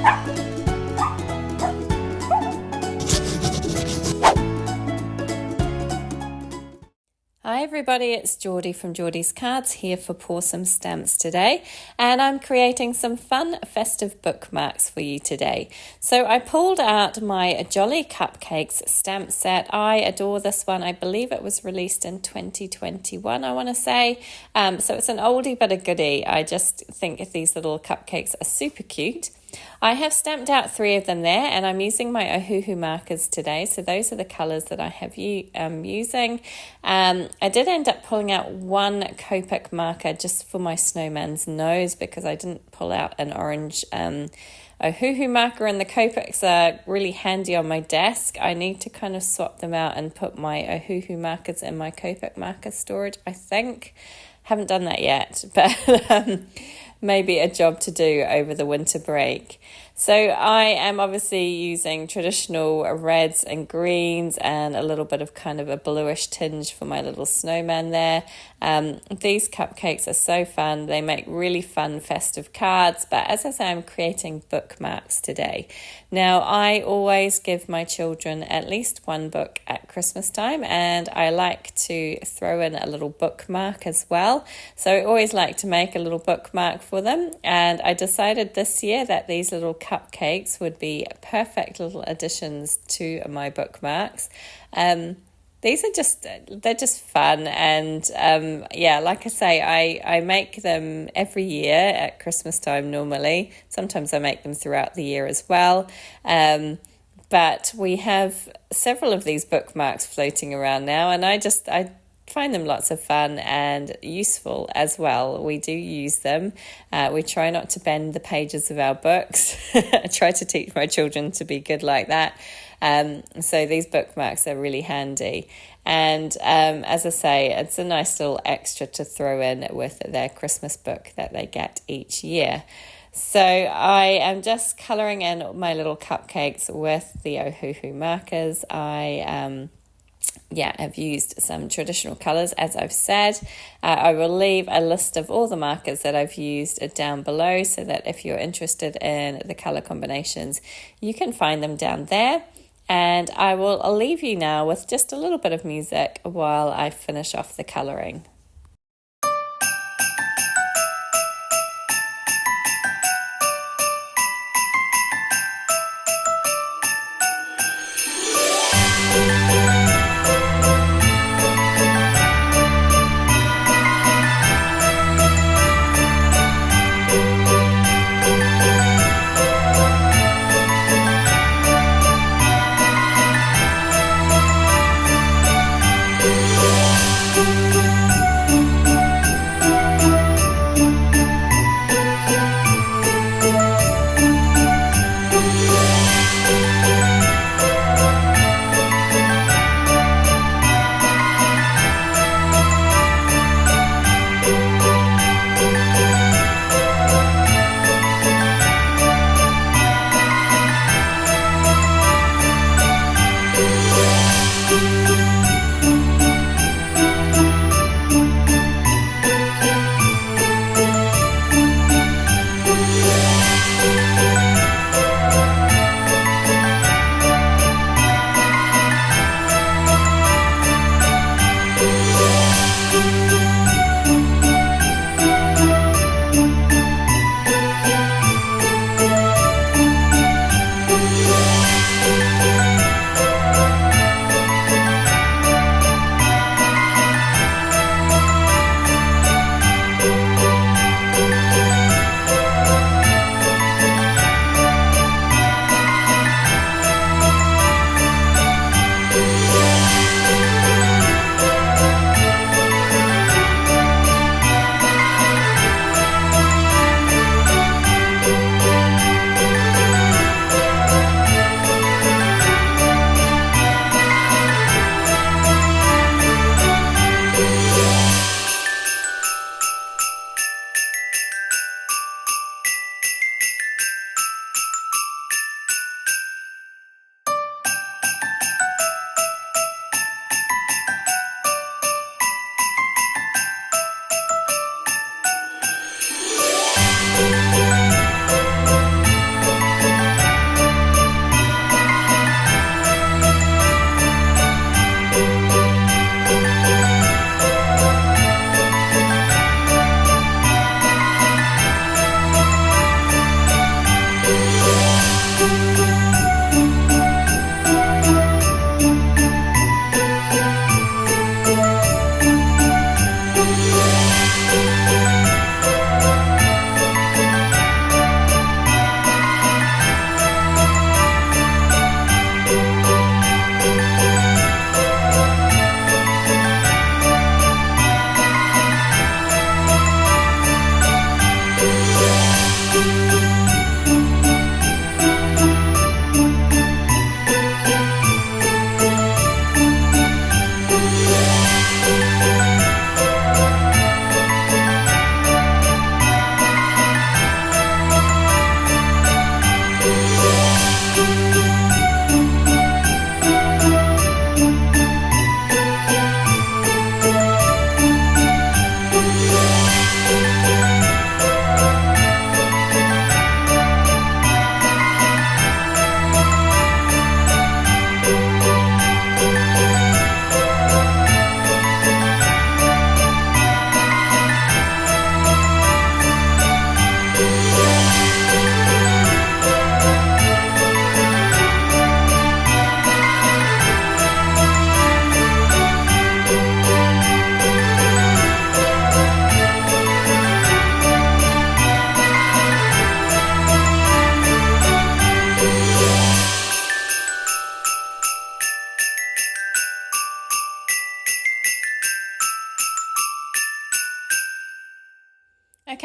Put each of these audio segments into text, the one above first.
Hi everybody, it's Geordie from Geordie's Cards here for Pour Some Stamps today, and I'm creating some fun festive bookmarks for you today. So I pulled out my Jolly Cupcakes stamp set. I adore this one. I believe it was released in 2021, I want to say. So it's an oldie but a goodie. I just think these little cupcakes are super cute. I have stamped out 3 of them there, and I'm using my Ohuhu markers today. So those are the colours that I have using. I did end up pulling out 1 Copic marker just for my snowman's nose because I didn't pull out an orange Ohuhu marker, and the Copics are really handy on my desk. I need to kind of swap them out and put my Ohuhu markers in my Copic marker storage, I think. Haven't done that yet, but maybe a job to do over the winter break. So I am obviously using traditional reds and greens and a little bit of kind of a bluish tinge for my little snowman there. These cupcakes are so fun. They make really fun festive cards, but as I say, I'm creating bookmarks today. Now, I always give my children at least 1 book at Christmas time, and I like to throw in a little bookmark as well. So I always like to make a little bookmark for them, and I decided this year that these little cupcakes would be perfect little additions to my bookmarks. These are they're just fun, and yeah, like I say, I make them every year at Christmas time normally. Sometimes I make them throughout the year as well. But we have several of these bookmarks floating around now, and I find them lots of fun and useful as well. We do use them. We try not to bend the pages of our books. I try to teach my children to be good like that. So these bookmarks are really handy. And as I say, it's a nice little extra to throw in with their Christmas book that they get each year. So I am just colouring in my little cupcakes with the Ohuhu markers. I've used some traditional colours, as I've said. I will leave a list of all the markers that I've used down below so that if you're interested in the colour combinations, you can find them down there. And I'll leave you now with just a little bit of music while I finish off the colouring.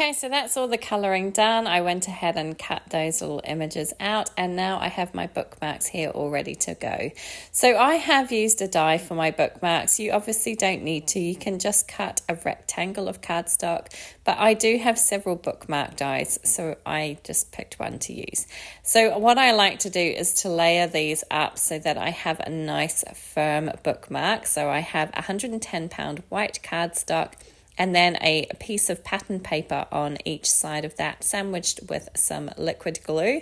Okay, so that's all the colouring done. I went ahead and cut those little images out, and now I have my bookmarks here all ready to go. So I have used a die for my bookmarks. You obviously don't need to. You can just cut a rectangle of cardstock, but I do have several bookmark dies, so I just picked one to use. So what I like to do is to layer these up so that I have a nice firm bookmark. So I have 110-pound white cardstock, and then a piece of pattern paper on each side of that, sandwiched with some liquid glue.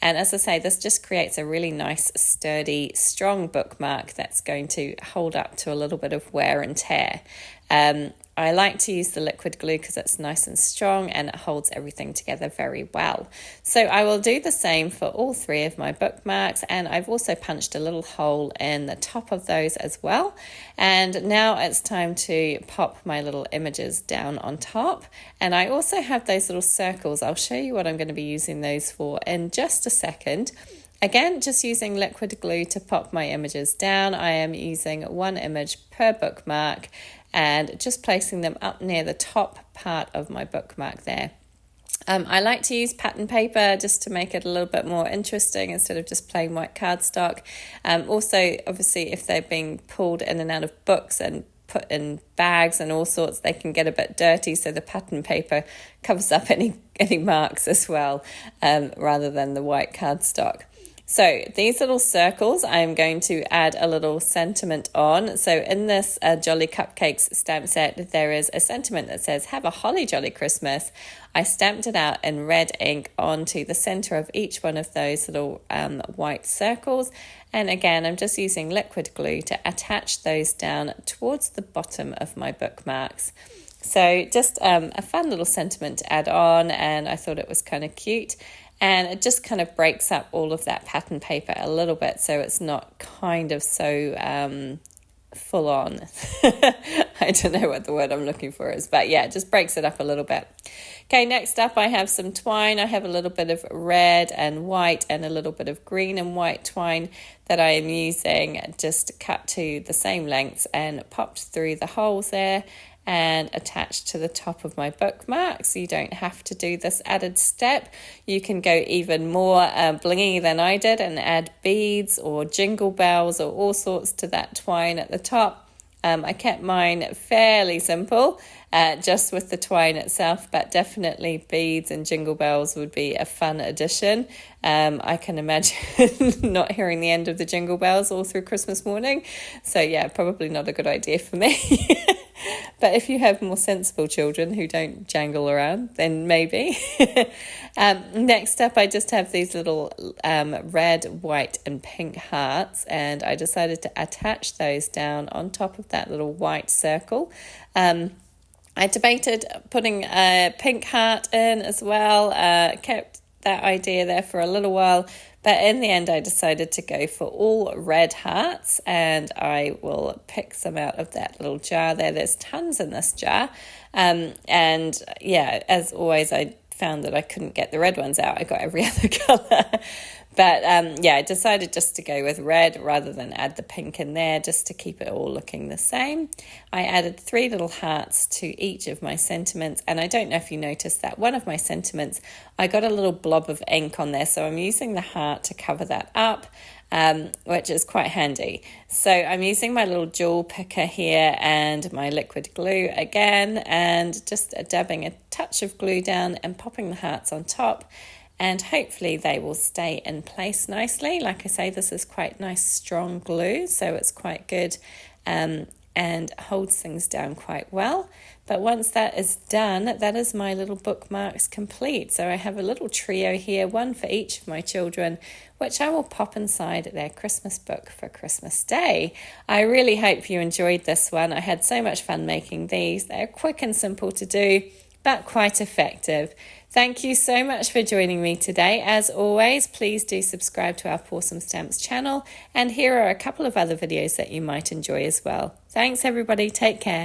And as I say, this just creates a really nice, sturdy, strong bookmark that's going to hold up to a little bit of wear and tear. I like to use the liquid glue because it's nice and strong and it holds everything together very well. So I will do the same for all three of my bookmarks, and I've also punched a little hole in the top of those as well. And now it's time to pop my little images down on top. And I also have those little circles. I'll show you what I'm going to be using those for in just a second. Again, just using liquid glue to pop my images down. I am using one image per bookmark and just placing them up near the top part of my bookmark there. I like to use pattern paper just to make it a little bit more interesting instead of just plain white cardstock. Also, obviously, if they're being pulled in and out of books and put in bags and all sorts, they can get a bit dirty, so the pattern paper covers up any marks as well, rather than the white cardstock. So these little circles, I'm going to add a little sentiment on. So in this Jolly Cupcakes stamp set, there is a sentiment that says, "Have a holly jolly Christmas." I stamped it out in red ink onto the center of each one of those little white circles. And again, I'm just using liquid glue to attach those down towards the bottom of my bookmarks. So just a fun little sentiment to add on, and I thought it was kind of cute. And it just kind of breaks up all of that pattern paper a little bit, so it's not kind of so full on. I don't know what the word I'm looking for is, but yeah, it just breaks it up a little bit. Okay, next up I have some twine. I have a little bit of red and white and a little bit of green and white twine that I am using, just cut to the same lengths and popped through the holes there and attached to the top of my bookmark. So you don't have to do this added step. You can go even more blingy than I did and add beads or jingle bells or all sorts to that twine at the top. I kept mine fairly simple, just with the twine itself, but definitely beads and jingle bells would be a fun addition. I can imagine not hearing the end of the jingle bells all through Christmas morning. So yeah, probably not a good idea for me. But if you have more sensible children who don't jangle around, then maybe. Next up, I just have these little red, white and pink hearts, and I decided to attach those down on top of that little white circle. I debated putting a pink heart in as well, kept that idea there for a little while, but in the end I decided to go for all red hearts, and I will pick some out of that little jar there. There's tons in this jar, and yeah, as always, I found that I couldn't get the red ones out. I got every other colour. But yeah, I decided just to go with red rather than add the pink in there, just to keep it all looking the same. I added 3 little hearts to each of my sentiments, and I don't know if you noticed that one of my sentiments, I got a little blob of ink on there, so I'm using the heart to cover that up, which is quite handy. So I'm using my little jewel picker here and my liquid glue again, and just dabbing a touch of glue down and popping the hearts on top. And hopefully they will stay in place nicely. Like I say, this is quite nice, strong glue, so it's quite good and holds things down quite well. But once that is done, that is my little bookmarks complete. So I have a little trio here, one for each of my children, which I will pop inside their Christmas book for Christmas Day. I really hope you enjoyed this one. I had so much fun making these. They're quick and simple to do, but quite effective. Thank you so much for joining me today. As always, please do subscribe to our Pawsome Stamps channel, and here are a couple of other videos that you might enjoy as well. Thanks everybody, take care.